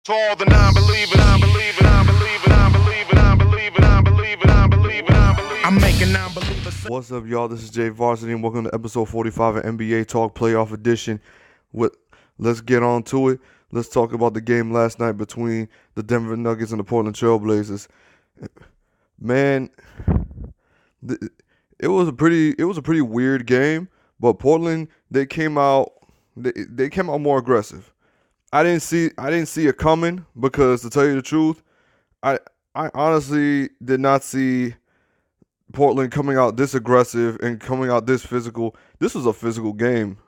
To all the non-believers, non-believers, non-believers, non-believers, non-believers, non-believers, non-believers, non-believers. I'm making non-believers. What's up, y'all? This is Jay Varsity, and welcome to episode 45 of NBA Talk Playoff Edition. Let's get on to it. Let's talk about the game last night between the Denver Nuggets and the Portland Trail Blazers. Man, it was a pretty weird game, but Portland they came out more aggressive. I didn't see it coming because, to tell you the truth, I honestly did not see Portland coming out this aggressive and coming out this physical. This was a physical game.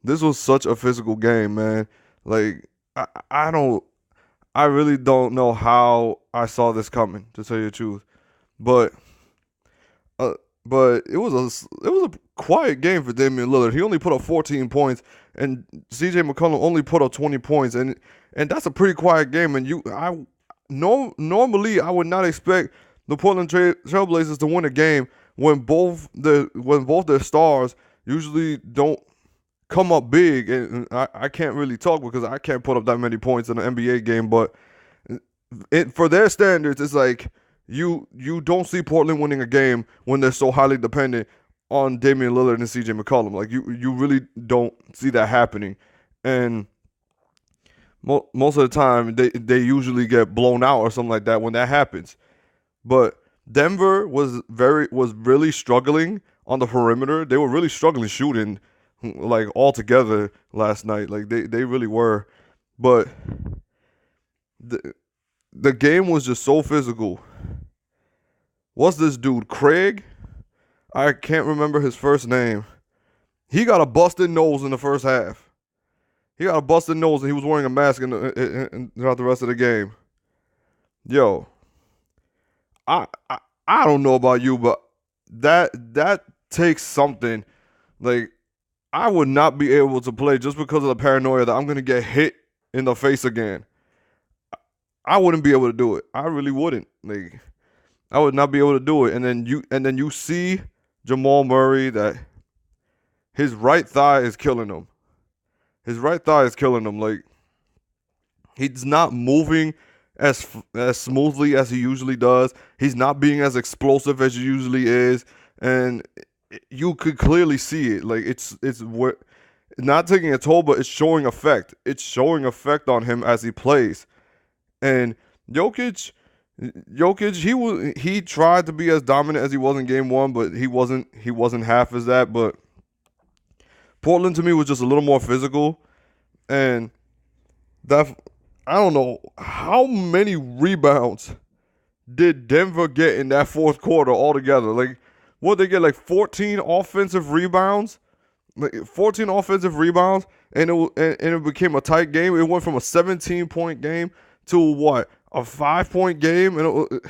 This was such a physical game, man. Like I really don't know how I saw this coming, to tell you the truth. But uh, but it was a quiet game for Damian Lillard. He only put up 14 points, and CJ McCollum only put up 20 points, and that's a pretty quiet game. And normally I would not expect the Portland Trailblazers to win a game when both their stars usually don't come up big. And I can't really talk because I can't put up that many points in an NBA game, but for their standards, it's like you don't see Portland winning a game when they're so highly dependent on Damian Lillard and CJ McCollum. Like you really don't see that happening, and most of the time they usually get blown out or something like that when that happens. But Denver was really struggling on the perimeter. They were really struggling shooting, like, altogether last night. Like they really were, but the game was just so physical. What's this dude, Craig? I can't remember his first name. He got a busted nose in the first half. He got a busted nose and he was wearing a mask throughout the rest of the game. Yo, I don't know about you, but that takes something. Like, I would not be able to play just because of the paranoia that I'm gonna get hit in the face again. I wouldn't be able to do it. I really wouldn't. Like, I would not be able to do it. And then you see Jamal Murray, that his right thigh is killing him. His right thigh is killing him. Like, he's not moving as smoothly as he usually does. He's not being as explosive as he usually is, and you could clearly see it. Like, it's not taking a toll, but it's showing effect. It's showing effect on him as he plays. And Jokic, he tried to be as dominant as he was in game one, but he wasn't half as that. But Portland, to me, was just a little more physical, and that, I don't know how many rebounds did Denver get in that fourth quarter altogether. Like, what, they get like 14 offensive rebounds, and it became a tight game. It went from a 17-point game to what, a 5-point game, and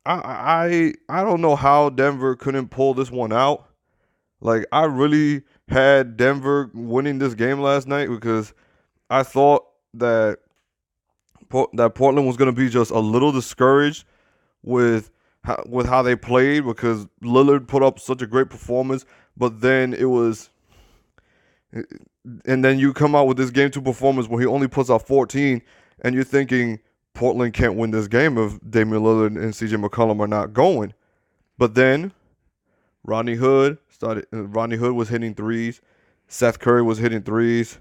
I don't know how Denver couldn't pull this one out. Like, I really had Denver winning this game last night because I thought that Portland was going to be just a little discouraged with how they played, because Lillard put up such a great performance, but then then you come out with this game 2 performance where he only puts out 14, and you're thinking Portland can't win this game if Damian Lillard and CJ McCollum are not going. But then Rodney Hood was hitting threes. Seth Curry was hitting threes.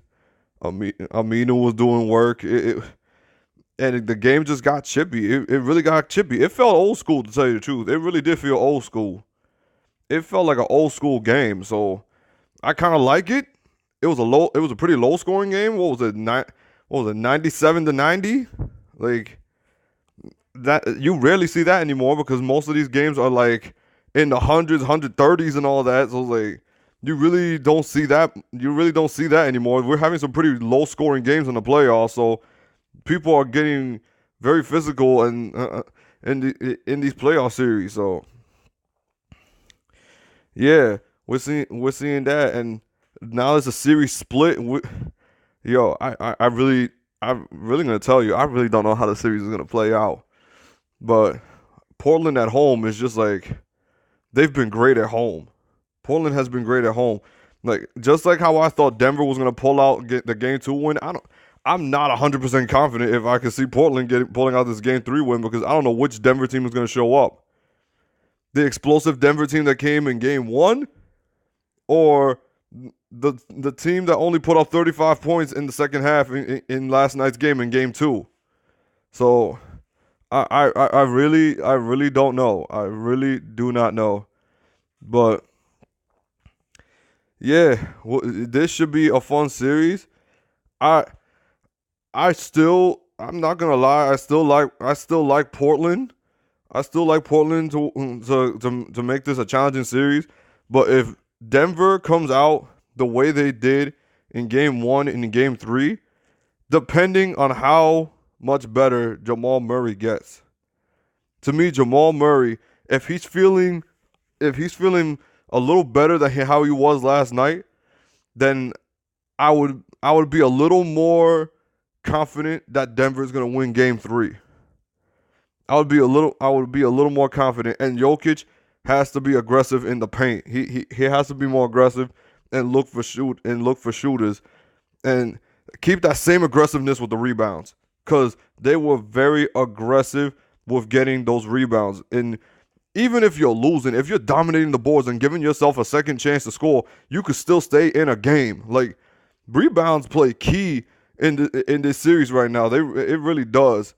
Aminu was doing work. And the game just got chippy. It really got chippy. It felt old school, to tell you the truth. It really did feel old school. It felt like an old school game. So I kind of like it. It was a pretty low scoring game. What was it? 97-90? Like, that, you rarely see that anymore because most of these games are like in the hundreds, 130s and all that. So, like, you really don't see that. You really don't see that anymore. We're having some pretty low scoring games in the playoffs, so people are getting very physical and in these playoff series. So yeah, we're seeing that, and now it's a series split. I'm really gonna tell you, I really don't know how the series is gonna play out. But Portland at home is just like, they've been great at home. Portland has been great at home. Like, just like how I thought Denver was gonna pull out, get the game 2 win. I'm not 100% confident if I can see Portland pulling out this game 3 win because I don't know which Denver team is going to show up. The explosive Denver team that came in game 1 or the team that only put up 35 points in the second half in last night's game in game 2. So I really don't know. I really do not know. But yeah, this should be a fun series. I I'm not gonna lie. I still like Portland. I still like Portland to make this a challenging series. But if Denver comes out the way they did in game 1 and in game 3, depending on how much better Jamal Murray gets, to me, Jamal Murray, if he's feeling a little better than how he was last night, then I would be a little more confident that Denver is going to win game 3. I would be a little more confident, and Jokic has to be aggressive in the paint. He has to be more aggressive and look for shooters and keep that same aggressiveness with the rebounds because they were very aggressive with getting those rebounds. And even if you're losing, if you're dominating the boards and giving yourself a second chance to score, you could still stay in a game. Like rebounds play key in this series right now. It really does.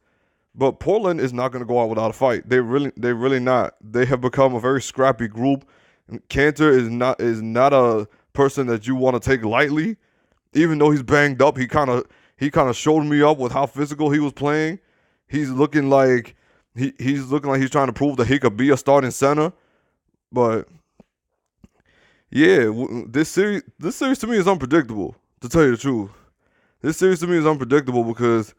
But Portland is not going to go out without a fight. They really not. They have become a very scrappy group. Cantor is not a person that you want to take lightly. Even though he's banged up, he kind of showed me up with how physical he was playing. He's looking like he's trying to prove that he could be a starting center. But yeah, this series to me is unpredictable. To tell you the truth, this series to me is unpredictable because,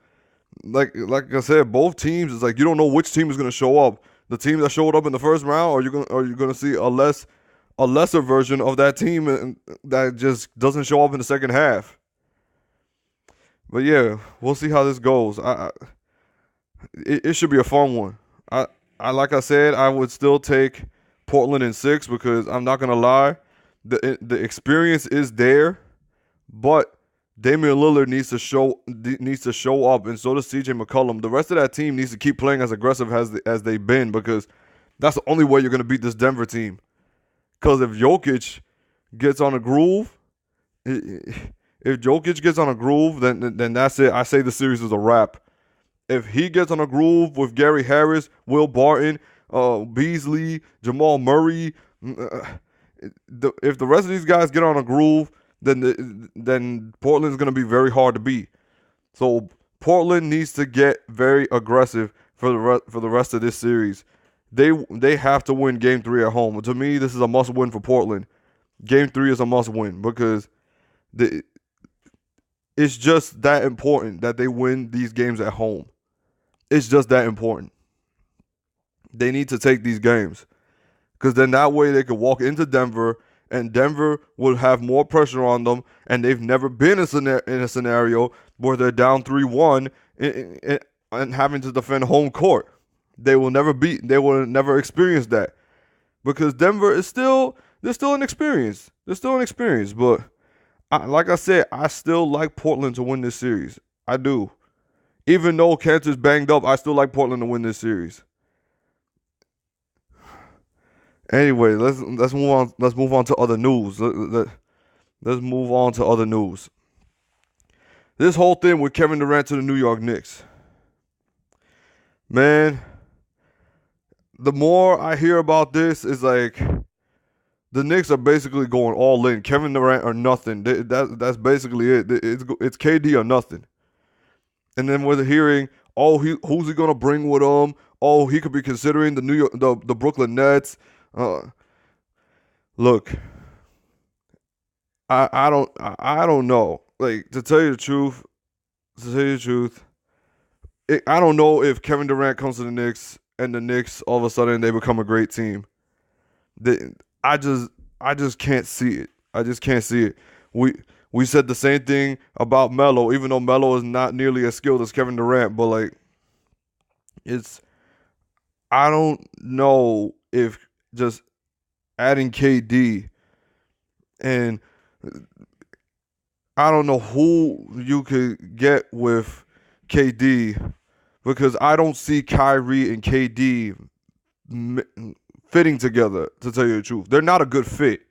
like I said, both teams is like you don't know which team is going to show up. The team that showed up in the first round, or you're going to see a lesser version of that team that just doesn't show up in the second half. But yeah, we'll see how this goes. It should be a fun one. I like I said, I would still take Portland in 6 because I'm not gonna lie, the experience is there, but Damian Lillard needs to show up, and so does CJ McCollum. The rest of that team needs to keep playing as aggressive as they've been because that's the only way you're gonna beat this Denver team. Because if Jokic gets on a groove, then that's it. I say the series is a wrap. If he gets on a groove with Gary Harris, Will Barton, Beasley, Jamal Murray, if the rest of these guys get on a groove, then Portland's going to be very hard to beat. So Portland needs to get very aggressive for the rest of this series. They have to win Game 3 at home. To me, this is a must-win for Portland. Game 3 is a must-win because it's just that important that they win these games at home. It's just that important. They need to take these games because then that way they could walk into Denver and Denver will have more pressure on them, and they've never been in a scenario where they're down 3-1 and having to defend home court. They will never experience that because Denver is they're still inexperienced. But like I said, I still like Portland to win this series. I do. Even though Cantor's banged up, I still like Portland to win this series. Anyway, let's move on. Let's move on to other news. Let's move on to other news. This whole thing with Kevin Durant to the New York Knicks. Man, the more I hear about this, it's like the Knicks are basically going all in. Kevin Durant or nothing. That's basically it. It's KD or nothing. And then we're hearing, who's he gonna bring with him? Oh, he could be considering the Brooklyn Nets. Look, I don't know. Like to tell you the truth, I don't know if Kevin Durant comes to the Knicks and the Knicks all of a sudden they become a great team. I just can't see it. I just can't see it. We said the same thing about Melo, even though Melo is not nearly as skilled as Kevin Durant, but like I don't know if just adding KD and I don't know who you could get with KD because I don't see Kyrie and KD fitting together, to tell you the truth. They're not a good fit.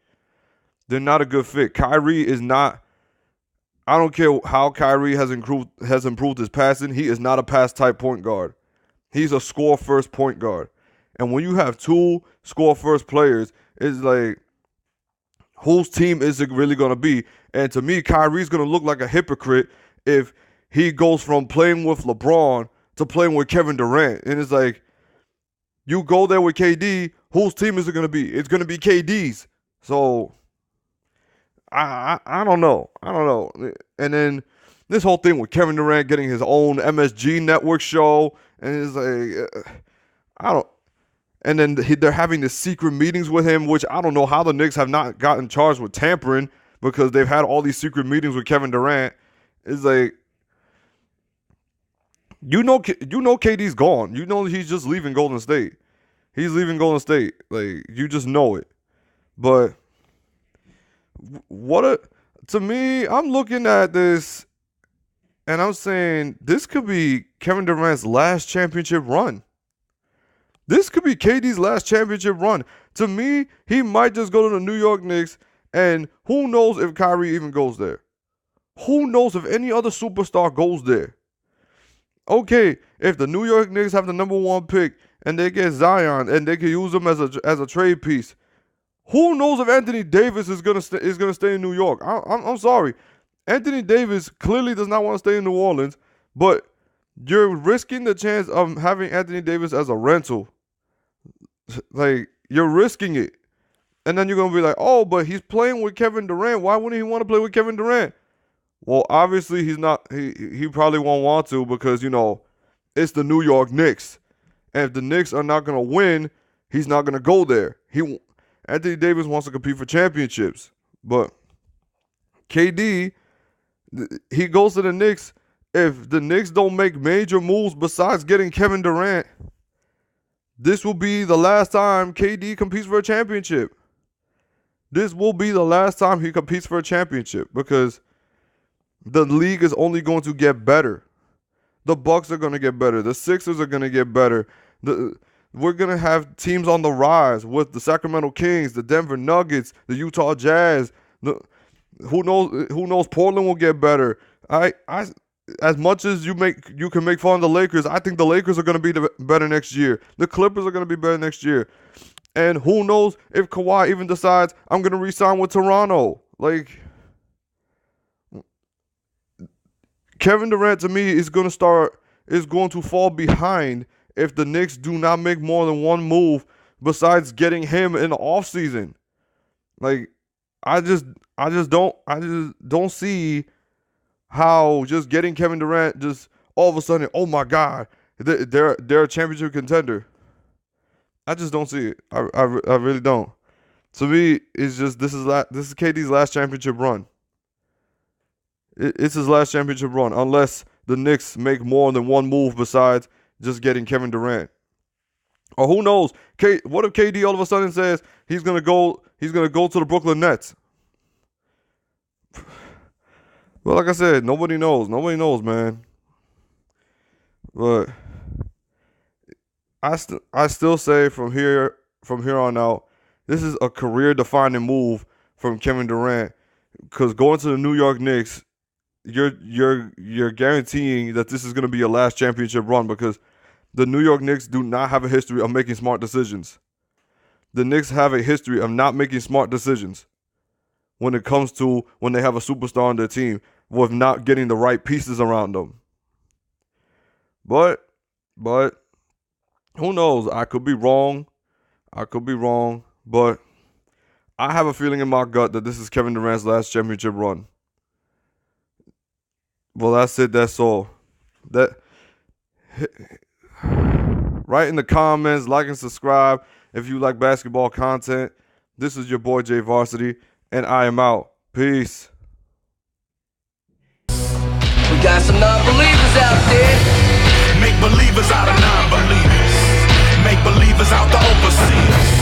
They're not a good fit. Kyrie is not. I don't care how Kyrie has improved his passing. He is not a pass type point guard. He's a score first point guard. And when you have two score first players, it's like, whose team is it really going to be? And to me, Kyrie's going to look like a hypocrite if he goes from playing with LeBron to playing with Kevin Durant. And it's like, you go there with KD, whose team is it going to be? It's going to be KD's. So I don't know. I don't know. And then this whole thing with Kevin Durant getting his own MSG network show, and it's like, I don't. And then they're having the secret meetings with him, which I don't know how the Knicks have not gotten charged with tampering because they've had all these secret meetings with Kevin Durant. It's like, you know KD's gone. You know he's just leaving Golden State. He's leaving Golden State. Like, you just know it. But to me, I'm looking at this and I'm saying this could be Kevin Durant's last championship run. This could be KD's last championship run. To me, he might just go to the New York Knicks, and who knows if Kyrie even goes there. Who knows if any other superstar goes there. Okay, if the New York Knicks have the #1 pick and they get Zion and they can use him as a trade piece, who knows if Anthony Davis is gonna stay in New York? I'm sorry, Anthony Davis clearly does not want to stay in New Orleans, but you're risking the chance of having Anthony Davis as a rental. Like, you're risking it. And then you're going to be like, oh, but he's playing with Kevin Durant. Why wouldn't he want to play with Kevin Durant? Well, obviously he's not. He probably won't want to because, it's the New York Knicks. And if the Knicks are not going to win, he's not going to go there. Anthony Davis wants to compete for championships. But KD, he goes to the Knicks. If the Knicks don't make major moves besides getting Kevin Durant, this will be the last time KD competes for a championship. This will be the last time he competes for a championship because the league is only going to get better. The Bucks are going to get better. The Sixers are going to get better. We're going to have teams on the rise with the Sacramento Kings, the Denver Nuggets, the Utah Jazz. Who knows? Portland will get better. As much as you can make fun of the Lakers, I think the Lakers are going to be better next year. The Clippers are going to be better next year. And who knows if Kawhi even decides, I'm going to re-sign with Toronto. Like, Kevin Durant, to me, is going to fall behind if the Knicks do not make more than one move besides getting him in the offseason. Like, I just don't see how just getting Kevin Durant just all of a sudden, oh my God, they're a championship contender. I just don't see it. I really don't. To me, it's just this is KD's last championship run. It's his last championship run, unless the Knicks make more than one move besides just getting Kevin Durant. Or who knows? What if KD all of a sudden says he's gonna go to the Brooklyn Nets? Well, like I said, nobody knows. Nobody knows, man. But I still say from here on out, this is a career-defining move from Kevin Durant. Because going to the New York Knicks, you're guaranteeing that this is going to be your last championship run because the New York Knicks do not have a history of making smart decisions. The Knicks have a history of not making smart decisions when it comes to when they have a superstar on their team with not getting the right pieces around them. But who knows? I could be wrong. But I have a feeling in my gut that this is Kevin Durant's last championship run. Well, that's it. That's all. Write in the comments, like and subscribe if you like basketball content. This is your boy Jay Varsity, and I am out. Peace. We got some non-believers out there. Make believers out of non-believers. Make believers out the overseers.